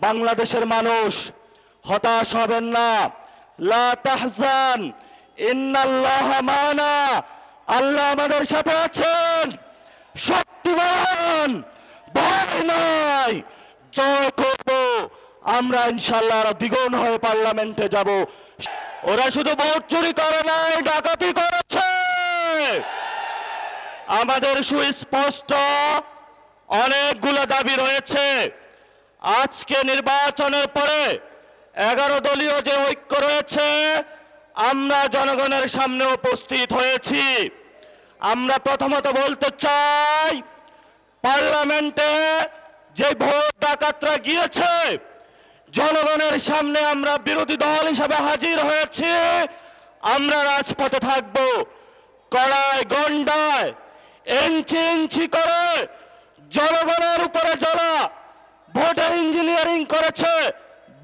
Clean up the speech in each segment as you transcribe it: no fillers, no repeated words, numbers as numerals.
বাংলাদেশের মানুষ হতাশ হবেন না। লা তাহজান ইন্নাল্লাহা মানা, আল্লাহ আমাদের সাথে আছেন, শক্তিমান, ভয় নাই, জয় করব আমরা ইনশাআল্লাহ। দ্বিগুণ হয়ে পার্লামেন্টে যাব। ওরা শুধু ভোট চুরি করে নাই, ডাকাতি করেছে। আমাদের সুস্পষ্ট অনেকগুলো দাবি রয়েছে। আজকে নির্বাচনের পরে 11 দলীয় যে ঐক্য রয়েছে, আমরা জনগণের সামনে উপস্থিত হয়েছি। আমরা প্রথমত বলতে চাই, পার্লামেন্টে যে ভোট ডাকাতরা গিয়েছে, জনগণের সামনে আমরা বিরোধী দল হিসাবে হাজির হয়েছি। আমরা রাজপথে থাকব। কড়ায় গন্ডায় ইঞ্চি ইঞ্চি করে জনগণের উপরে যারা ভোটার ইঞ্জিনিয়ারিং করেছে,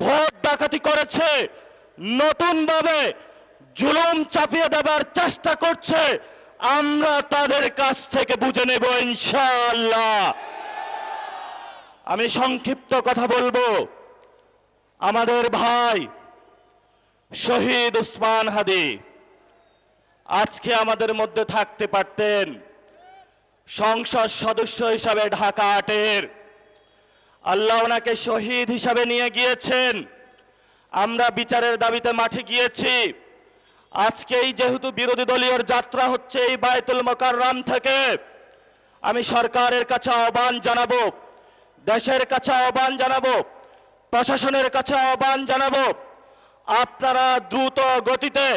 ভোট ডাকাতি করেছে, নতুনভাবে জুলুম চাপিয়ে দেবার চেষ্টা করছে, আমরা তাদের কাছ থেকে বুঝে নেব ইনশাআল্লাহ। আমি সংক্ষিপ্ত কথা বলবো। আমাদের ভাই শহীদ উসমান হাদি আজকে আমাদের মধ্যে থাকতে পারতেন। সংসদ সদস্য হিসাবে ঢাকা 8-এর আল্লাহ ওনাকে শহীদ হিসাবে নিয়ে গিয়েছেন। আমরা বিচারের দাবিতে মাঠে গিয়েছি। আজকেই যেহেতু বিরোধী দলীয় যাত্রা হচ্ছে এই বায়তুল মোকাররম থেকে, আমি সরকারের কাছে আহ্বান জানাবো, দেশের কাছে আহ্বান জানাবো, প্রশাসনের কাছে আহ্বান জানাবো, আপনারা দ্রুত গতিতে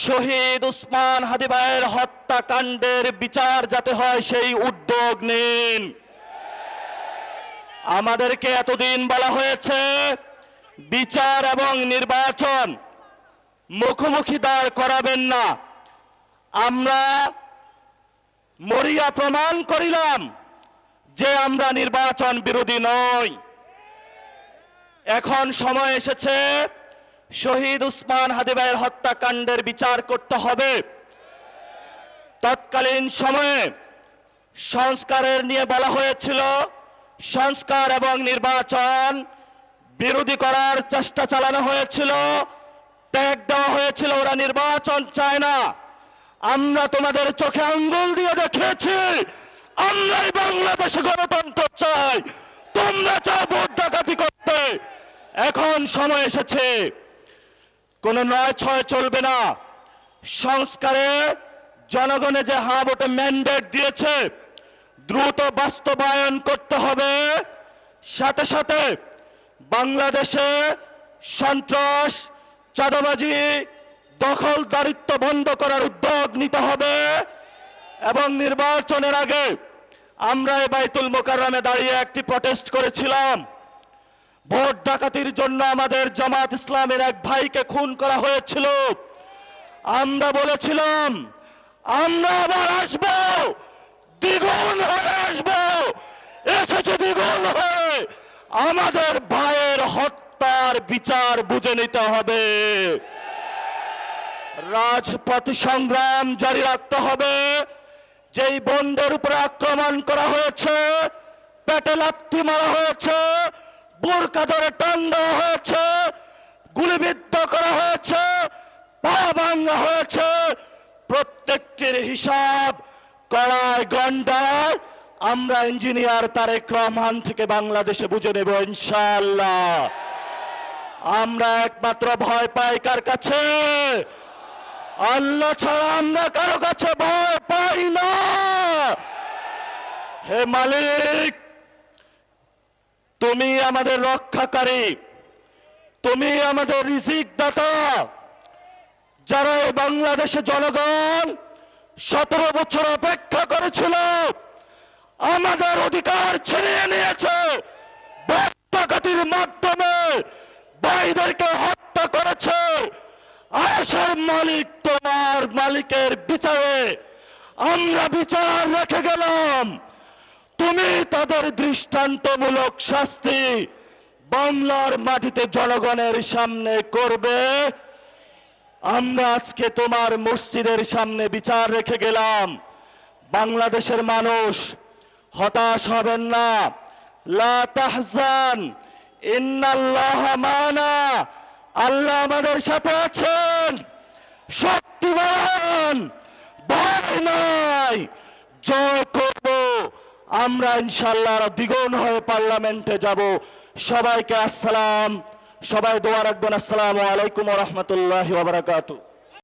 শহীদ উসমান হাদি ভাইয়ের হত্যাকাণ্ডের বিচার যাতে হয় সেই উদ্যোগ নিন। আমাদেরকে এতদিন বলা হয়েছে বিচার এবং নির্বাচন মুখোমুখি দাঁড় করাবেন না। আমরা মরিয়া প্রমাণ করিলাম যে আমরা নির্বাচন বিরোধী নই। এখন সময় এসেছে শহীদ উসমান হাদি ভাইয়ের হত্যাকাণ্ডের বিচার করতে হবে। তৎকালীন সময়ে সংস্কারের নিয়ে বলা হয়েছিল, সংস্কার এবং নির্বাচন বিরোধী করার চেষ্টা চালানো হয়েছিল, ট্যাগ দেওয়া হয়েছিল, ওরা নির্বাচন চায় না। আমরা তোমাদের চোখে আঙ্গুল দিয়ে দেখিয়েছি আমরাই বাংলাদেশে গণতন্ত্র চাই, তোমরা চাও ভোট ডাকাতি করতে। এখন সময় এসেছে, কোন 9-6 চলবে না। সংস্কারে জনগণে যে হ্যাঁ ভোটে ম্যান্ডেট দিয়েছে, দ্রুত বাস্তবায়ন করতে হবে। সাথে সাথে বাংলাদেশে সন্ত্রাস, চাঁদাবাজি, দখলদারিত্ব বন্ধ করার উদ্যোগ নিতে হবে। এবং নির্বাচনের আগে আমরা এই বায়তুল মোকাররমে দাঁড়িয়ে একটি প্রটেস্ট করেছিলাম। ভোট ডাকাতির জন্য আমাদের জামাত ইসলামের এক ভাইকে খুন করা হয়েছিল। আমরা বলেছিলাম আমরা আবার আসবো, দ্বিগুণ হয়ে আসবো। এসেছে দ্বিগুণ হয়ে, আমাদের ভাইয়ের হত্যার বিচার বুঝে নিতে হবে। রাজপথ সংগ্রাম জারি রাখতে হবে। যেই বন্ধের উপরে আক্রমণ করা হয়েছে, পেটে লাথি মারা হয়েছে, বোরকা ধরে টান দেওয়া হয়েছে, গুলিবিদ্ধ করা হয়েছে, পা ভাঙা হয়েছে, প্রত্যেকটির হিসাব কড়ায় গন্ডায় আমরা ইঞ্জিনিয়ার তারেক রহমান থেকে বাংলাদেশে বুঝে নেব ইনশাআল্লাহ। আমরা একমাত্র ভয় পাই কার কাছে? আল্লাহ ছাড়া আমরা কারো কাছে ভয় পাই না। হে মালিক, তুমি আমাদের রক্ষাকারী, তুমি আমাদের রিজিক দাতা। যারা এই বাংলাদেশে জনগণ 17 বছর অপেক্ষা করেছিল, আমাদের অধিকার ছিনিয়ে নিয়েছে, ভোট ডাকাতির মাধ্যমে ভাইদেরকে হত্যা করেছে। আয়েশার মালিক তোমার মালিকের বিচারে আমরা বিচার রেখে গেলাম। তুমি তাদের দৃষ্টান্তমূলক শাস্তি বাংলার মাটিতে জনগণের সামনে করবে। আমরা আজকে তোমার মসজিদের সামনে বিচার রেখে গেলাম। বাংলাদেশের মানুষ হতাশ হবেন না। লা তাহজান ইন্নাল্লাহা মানা, আল্লাহ আমাদের সাথে আছেন, শক্তিমান, ভয় নাই, জয় করব আমরা ইনশাআল্লাহ। দ্বিগুণ হয়ে পার্লামেন্টে যাব। সবাইকে আসসালাম, সবাই দোয়া রাখবেন। আসসালামু আলাইকুম ওয়া রাহমাতুল্লাহি ওয়া বারাকাতুহু।